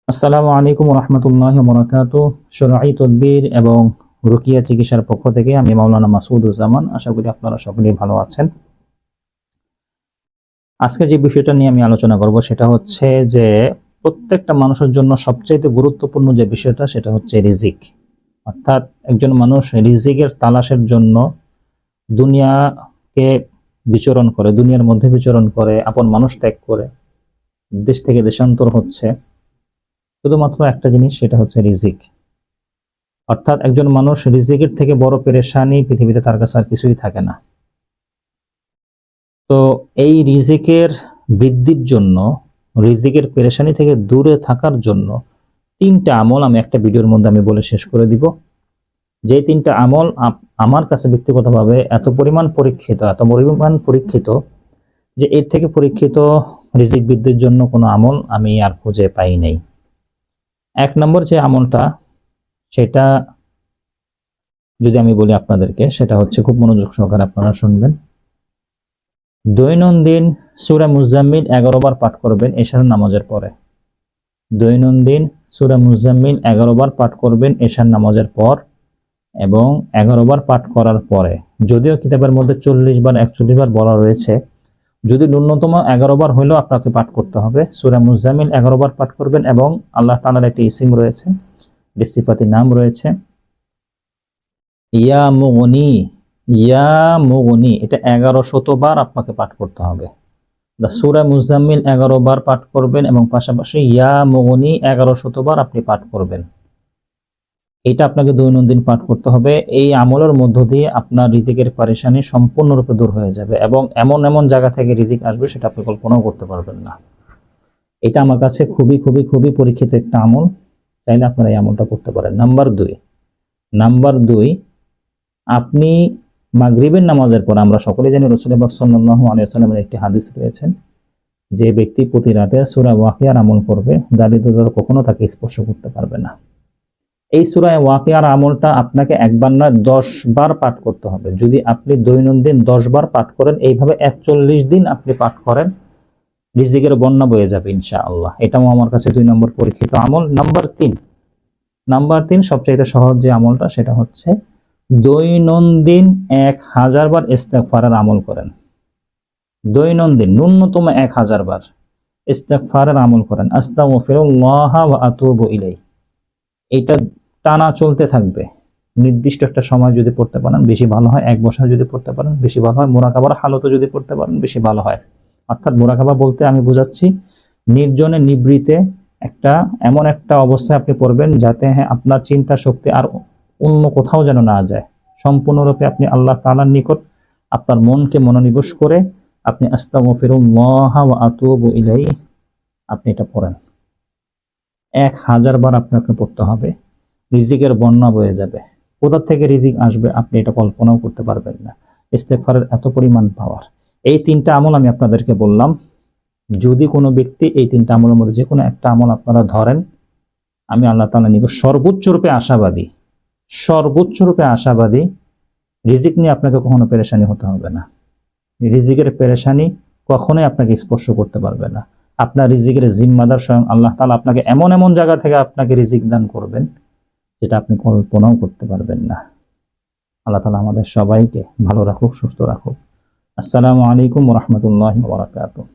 আসসালামু আলাইকুম রহমতুল্লাহি ওয়া বারাকাতুহু। শরঈ তদবির এবং রুকিয়া চিকিৎসার পক্ষ থেকে আমি মাওলানা মাসুদুজ্জামান। আশা করি আপনারা সকলেই ভালো আছেন। আজকে যে বিষয়টা নিয়ে আমি আলোচনা করব সেটা হচ্ছে যে প্রত্যেকটা মানুষের জন্য সবচেয়ে গুরুত্বপূর্ণ যে বিষয়টা সেটা হচ্ছে রিজিক। অর্থাৎ একজন মানুষ রিজিকের তালাশের জন্য দুনিয়াকে বিচরণ করে, দুনিয়ার মধ্যে বিচরণ করে, আপন মানুষ ত্যাগ করে দেশ থেকে দেশান্তর হচ্ছে শুধুমাত্র একটা জিনিস, সেটা হচ্ছে রিজিক। অর্থাৎ একজন মানুষ রিজিকের থেকে বড় পেরেশানি পৃথিবীতে তার কাছে আর কিছুই থাকে না। তো এই রিজিকের বৃদ্ধির জন্য, রিজিকের পেরেশানি থেকে দূরে থাকার জন্য তিনটা আমল আমি একটা ভিডিওর মধ্যে আমি বলে শেষ করে দিব। যে তিনটা আমল আমার কাছে ব্যক্তিগতভাবে এত পরিমাণ পরীক্ষিত যে এর থেকে পরীক্ষিত রিজিক বৃদ্ধির জন্য কোনো আমল আমি আর খুঁজে পাই নাই। এক নম্বর যে আমলটা, সেটা যদি আমি বলি আপনাদেরকে, সেটা হচ্ছে, খুব মনোযোগ সহকারে আপনারা শুনবেন। দৈনন্দিন সূরা মুজাম্মিল 11 বার পাঠ করবেন এশার নামাজের পরে। দৈনন্দিন সূরা মুজাম্মিল 11 বার পাঠ করবেন এশার নামাজের পর এবং 11 বার পাঠ করার পরে, যদিও কিতাবের মধ্যে 40 বার 41 বার বলা রয়েছে, যদি ন্যূনতম 11 বার হলেও আপনাকে পাঠ করতে হবে। সূরা মুজাম্মিল 11 বার পাঠ করবেন এবং আল্লাহ তাআলার একটি ইসিম রয়েছে, সিফাতি নাম রয়েছে ইয়া মুগনি। ইয়া মুগনি, এটা 1100 বার আপনাকে পাঠ করতে হবে। সূরা মুজাম্মিল 11 বার পাঠ করবেন এবং পাশাপাশি ইয়া মুগনি 1100 বার আপনি পাঠ করবেন। এটা আপনাকে দৈনন্দিন পাঠ করতে হবে। এই আমলের মধ্য দিয়ে আপনার রিজিকের পেরেশানি সম্পূর্ণরূপে দূর হয়ে যাবে এবং এমন এমন জায়গা থেকে রিজিক আসবে সেটা আপনি কল্পনাও করতে পারবেন না। এটা আমার কাছে খুবই খুবই খুবই পরীক্ষিত একটা আমল। চাইলে আপনারা এই আমলটা করতে পারেন। নাম্বার দুই, আপনি মাগরিবের নামাজের পর, আমরা সকলে জানি রাসূলুল্লাহ সাল্লাল্লাহু আলাইহি ওয়াসাল্লামের একটি হাদিস রয়েছেন, যে ব্যক্তি প্রতি রাতে সূরা ওয়াকিয়ার আমল করবে, দারিদ্রতা কখনো তাকে স্পর্শ করতে পারবে না। এই সূরা ওয়াকিয়ার আমলটা আপনাকে একবার না 10 বার পাঠ করতে হবে। যদি আপনি দৈনন্দিন 10 বার পাঠ করেন, এইভাবে 41 দিন আপনি পাঠ করেন, রিজিকের বন্যা বয়ে যাবে ইনশাআল্লাহ। এটাও আমার কাছে 2 নম্বর পরীক্ষিত আমল। নাম্বার 3 সবচেয়ে সহজ যে আমলটা, সেটা হচ্ছে দৈনন্দিন 1000 বার ইস্তেগফারের আমল করেন। দৈনন্দিন ন্যূনতম 1000 বার ইস্তেগফারের আমল করেন। আস্তাগফিরুল্লাহ ওয়া আতুবু ইলাইহি। এটা টানা চলতে থাকবে। নির্দিষ্ট একটা সময় যদি পড়তে পারেন বেশি ভালো হয়, 1 বছর যদি পড়তে পারেন বেশি ভালো হয়, মুরাকাবার হালতে যদি পড়তে পারেন বেশি ভালো হয়। অর্থাৎ মুরাকাবা বলতে আমি বোঝাচ্ছি নির্জনে নিবৃতে এমন একটা অবস্থায় আপনি পড়বেন যাতে আপনার চিন্তা শক্তি আর অন্য কোথাও যেন না যায়। সম্পূর্ণরূপে আপনি আল্লাহ তাআলার নিকট আপনার মনকে মনোনিবেশ করে আপনি আস্তাগফিরুল্লাহ ওয়া আতুবু ইলাইহি আপনি এটা পড়েন। 1000 বার আপনাকে পড়তে হবে। রিজিকের বন্যা বয়ে যাবে। কোথা থেকে রিজিক আসবে আপনি এটা কল্পনাও করতে পারবেন না। ইস্তেগফারের এত পরিমাণ পাওয়ার। এই 3টা আমল আমি আপনাদেরকে বললাম। যদি কোনো ব্যক্তি এই 3টা আমলের মধ্যে যে কোনো একটা আমল আপনারা ধরেন, আমি আল্লাহ তাআলার নিকট সর্বোচ্চ রূপে আশাবাদী রিজিক নিয়ে আপনাকে কখনো পেরেশানি হতে হবে না। রিজিকের পেরেশানি কখনোই আপনাকে স্পর্শ করতে পারবে না। আপনার রিজিকের জিম্মাদার স্বয়ং আল্লাহ তাআলা আপনাকে এমন এমন জায়গা থেকে আপনাকে রিজিক দান করবেন যেটা আপনি কল্পনাও করতে পারবেন না। আল্লাহ তাআলা আমাদের সবাইকে ভালো রাখুক, সুস্থ রাখুক। আসসালামু আলাইকুম ওয়া রাহমাতুল্লাহি ওয়া বারাকাতুহু।